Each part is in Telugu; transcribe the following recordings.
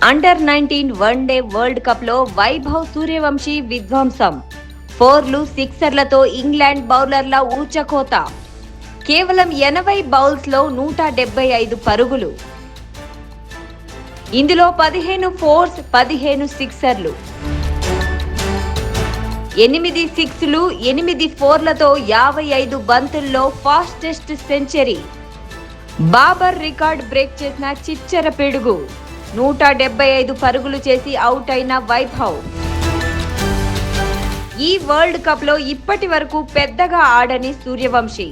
అండర్-19 వన్డే వరల్డ్ కప్లో వైభవ్ సూర్యవంశీ విధ్వంసం. 4లు, 6లతో ఇంగ్లాండ్ బౌలర్ల ఊచకోత. కేవలం 80 బౌల్స్లో 175 పరుగులు. ఇందులో 15 ఫోర్స్, 15 సిక్సర్లు. 8 సిక్స్లు, 8 ఫోర్లతో 55 బంతుల్లో fastest century. Babar record break చేసిన చిచ్చర పిడుగు. 175 పరుగులు చేసి అవుట్ అయిన వైభవ్. ఈ వరల్డ్ కప్లో ఇప్పటి వరకు పెద్దగా ఆడని సూర్యవంశీ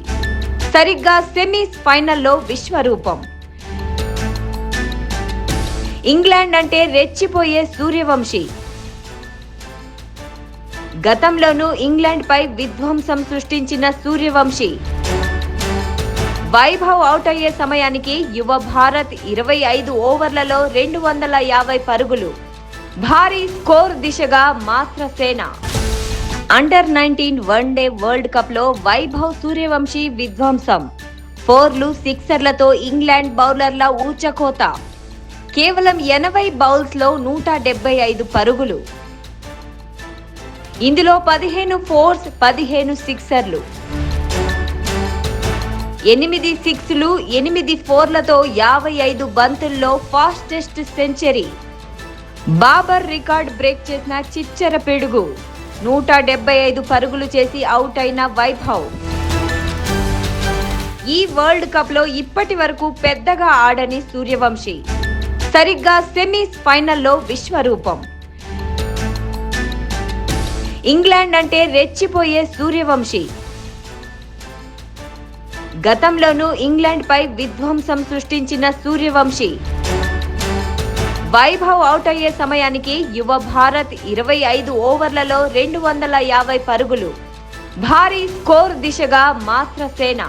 సరిగ్గా సెమీస్ ఫైనల్లో విశ్వరూపం. ఇంగ్లాండ్ అంటే రెచ్చిపోయే సూర్యవంశీ. గతంలోనూ ఇంగ్లాండ్పై విధ్వంసం సృష్టించిన సూర్యవంశీ. వైభవ్ అవుట్ అయ్యే సమయానికి యువ భారత్ 25 ఓవర్లలో 250 పరుగులు. భారీ స్కోర్ దిశగా మాత్రసేన. అండర్-19 వన్డే వరల్డ్ కప్లో వైభవ్ సూర్యవంశీ విధ్వంసం. 4లు, 6లతో ఇంగ్లాండ్ బౌలర్ల ఊచకోత. కేవలం 80 బౌల్స్లో 175 పరుగులు. ఇందులో 15 ఫోర్స్, 15 సిక్సర్లు. 8 సిక్స్లు, 8 ఫోర్లతో 55 బంతుల్లో fastest century. Babar record break చేసిన చిచ్చర పిడుగు. 175 పరుగులు చేసి అవుట్ అయిన వైభవ్. ఈ వరల్డ్ కప్లో ఇప్పటి వరకు పెద్దగా ఆడని సూర్యవంశీ సరిగ్గా సెమీస్ ఫైనల్లో విశ్వరూపం. ఇంగ్లాండ్ అంటే రెచ్చిపోయే సూర్యవంశీ. గతంలోనూ ఇంగ్లాండ్పై విధ్వంసం సృష్టించిన సూర్యవంశీ. వైభవ్ అవుట్ అయ్యే సమయానికి యువ భారత్ 25 ఓవర్లలో 250 పరుగులు. భారీ స్కోర్ దిశగా మాత్రసేన.